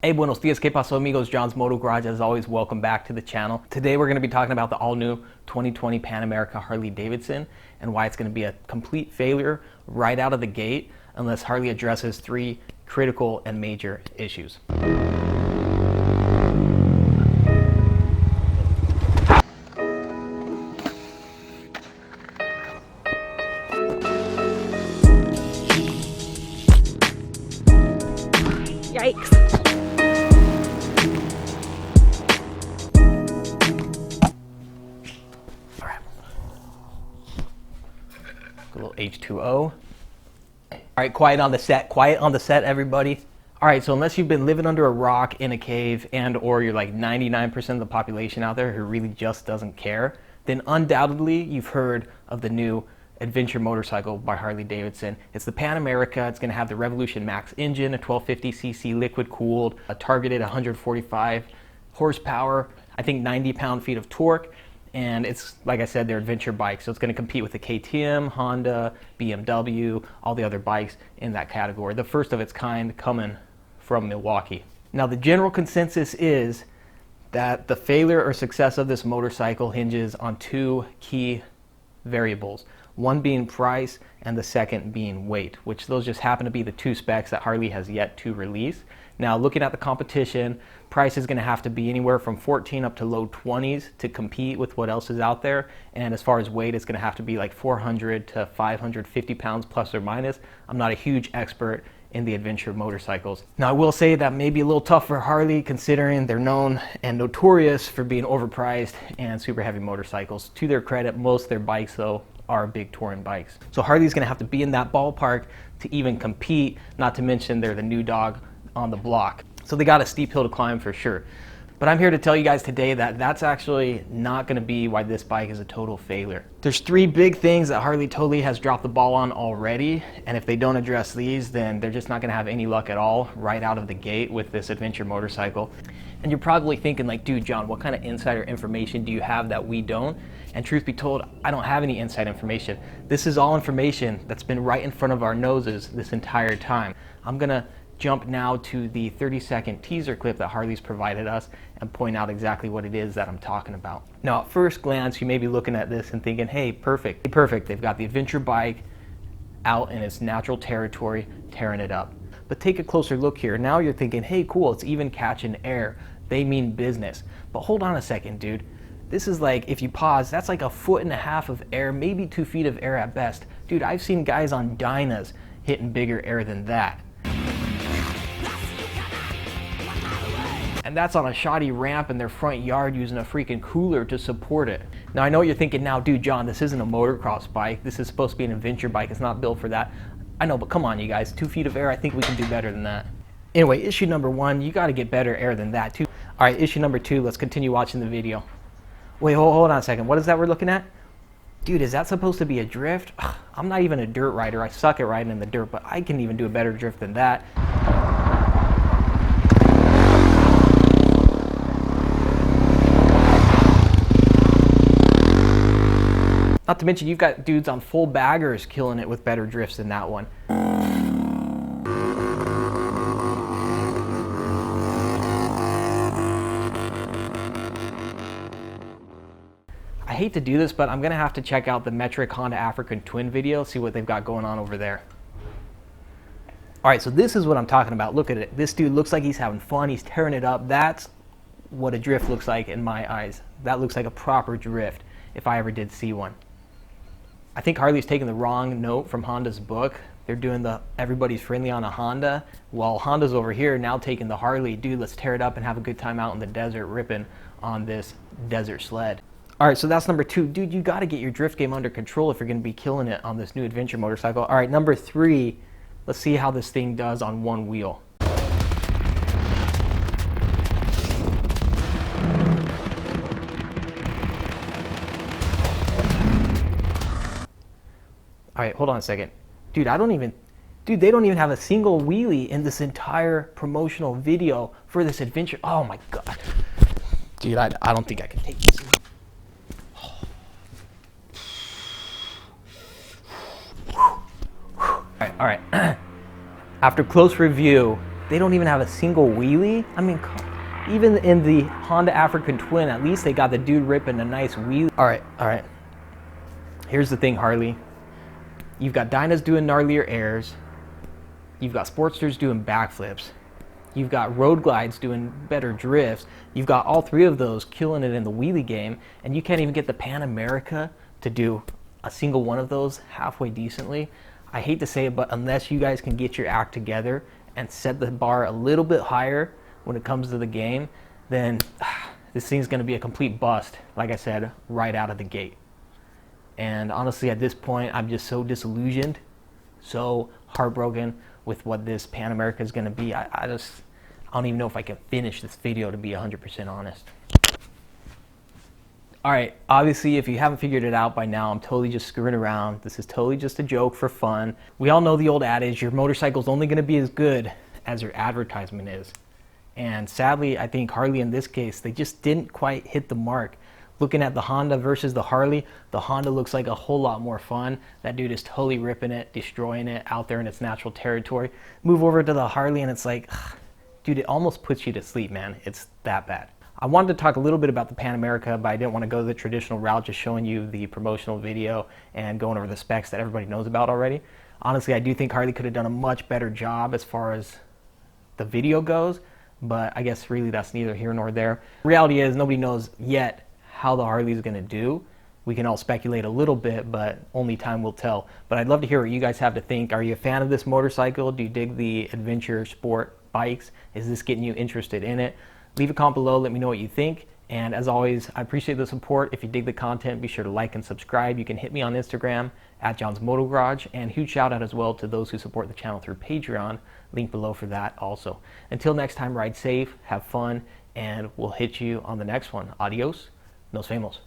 Hey, buenos dias, ¿qué pasó, amigos? John's Moto Garage, as always, welcome back to the channel. Today we're going to be talking about the all-new 2020 Pan America Harley Davidson and why it's going to be a complete failure right out of the gate unless Harley addresses three critical and major issues. Yikes. A little H2O. All right, quiet on the set, everybody. All right, so unless you've been living under a rock in a cave and or you're like 99% of the population out there who really just doesn't care, then undoubtedly you've heard of the new adventure motorcycle by Harley Davidson. It's the Pan America. It's going to have the Revolution Max engine, a 1250cc liquid cooled, a targeted 145 horsepower, I think 90 pound-feet of torque. And it's, like I said, their adventure bike. So it's going to compete with the KTM, Honda, BMW, all the other bikes in that category. The first of its kind coming from Milwaukee. Now, the general consensus is that the failure or success of this motorcycle hinges on two key variables. One being price and the second being weight, which those just happen to be the two specs that Harley has yet to release. Now, looking at the competition, price is going to have to be anywhere from 14 up to low 20s to compete with what else is out there. And as far as weight, it's going to have to be like 400 to 550 pounds plus or minus. I'm not a huge expert in the adventure motorcycles. Now, I will say that may be a little tough for Harley considering they're known and notorious for being overpriced and super heavy motorcycles. To their credit, most of their bikes, though, are big touring bikes. So Harley's going to have to be in that ballpark to even compete, not to mention they're the new dog on the block. So they got a steep hill to climb for sure. But I'm here to tell you guys today that that's actually not going to be why this bike is a total failure. There's three big things that Harley totally has dropped the ball on already, and if they don't address these, then they're just not going to have any luck at all right out of the gate with this adventure motorcycle. And you're probably thinking like, dude, John, what kind of insider information do you have that we don't? And truth be told, I don't have any inside information. This is all information that's been right in front of our noses this entire time. I'm going to jump now to the 30-second teaser clip that Harley's provided us and point out exactly what it is that I'm talking about. Now, at first glance, you may be looking at this and thinking, hey, perfect. They've got the adventure bike out in its natural territory, tearing it up. But take a closer look here. Now you're thinking, hey, cool, it's even catching air. They mean business. But hold on a second, dude. This is like, if you pause, that's like 1.5 feet of air, maybe 2 feet of air at best. Dude, I've seen guys on Dynas hitting bigger air than that. And that's on a shoddy ramp in their front yard using a freaking cooler to support it. Now, I know what you're thinking now, dude, John, this isn't a motocross bike. This is supposed to be an adventure bike. It's not built for that. I know, but come on, you guys. 2 feet of air, I think we can do better than that. Anyway, issue number one, you got to get better air than that, too. All right, issue number two, let's continue watching the video. Wait, hold on a second. What is that we're looking at? Dude, is that supposed to be a drift? Ugh, I'm not even a dirt rider. I suck at riding in the dirt, but I can even do a better drift than that. Not to mention, you've got dudes on full baggers killing it with better drifts than that one. I hate to do this, but I'm going to have to check out the Metric Honda African Twin video, see what they've got going on over there. All right, so this is what I'm talking about. Look at it. This dude looks like he's having fun. He's tearing it up. That's what a drift looks like in my eyes. That looks like a proper drift if I ever did see one. I think Harley's taking the wrong note from Honda's book. They're doing the everybody's friendly on a Honda, while Honda's over here now taking the Harley, dude, let's tear it up and have a good time out in the desert ripping on this desert sled. All right, so that's number two. Dude, you got to get your drift game under control if you're going to be killing it on this new adventure motorcycle. All right, number three, let's see how this thing does on one wheel. All right, hold on a second. Dude, they don't even have a single wheelie in this entire promotional video for this adventure. Oh my God. Dude, I don't think I can take this. All right. After close review, They don't even have a single wheelie. I mean, even in the Honda African Twin, at least they got the dude ripping a nice wheelie. All right. Here's the thing, Harley. You've got Dynas doing gnarlier airs. You've got Sportsters doing backflips. You've got Road Glides doing better drifts. You've got all three of those killing it in the wheelie game, and you can't even get the Pan America to do a single one of those halfway decently. I hate to say it, but unless you guys can get your act together and set the bar a little bit higher when it comes to the game, then this thing's going to be a complete bust, like I said, right out of the gate. And honestly, at this point, I'm just so disillusioned, so heartbroken with what this Pan America is going to be. I don't even know if I can finish this video, to be 100% honest. All right, obviously, if you haven't figured it out by now, I'm totally just screwing around. This is totally just a joke for fun. We all know the old adage, your motorcycle's only going to be as good as your advertisement is. And sadly, I think Harley in this case, they just didn't quite hit the mark. Looking at the Honda versus the Harley, the Honda looks like a whole lot more fun. That dude is totally ripping it, destroying it out there in its natural territory. Move over to the Harley and it's like, dude, it almost puts you to sleep, man. It's that bad. I wanted to talk a little bit about the Pan America, but I didn't want to go the traditional route, just showing you the promotional video and going over the specs that everybody knows about already. Honestly, I do think Harley could have done a much better job as far as the video goes, but I guess really that's neither here nor there. Reality is nobody knows yet how the Harley is going to do. We can all speculate a little bit, but only time will tell. But I'd love to hear what you guys have to think. Are you a fan of this motorcycle? Do you dig the adventure sport bikes? Is this getting you interested in it? Leave a comment below, let me know what you think. And as always, I appreciate the support. If you dig the content, be sure to like and subscribe. You can hit me on Instagram at John's Moto Garage, and huge shout out as well to those who support the channel through Patreon. Link below for that also. Until next time, ride safe, have fun, and we'll hit you on the next one. Adios, nos vemos.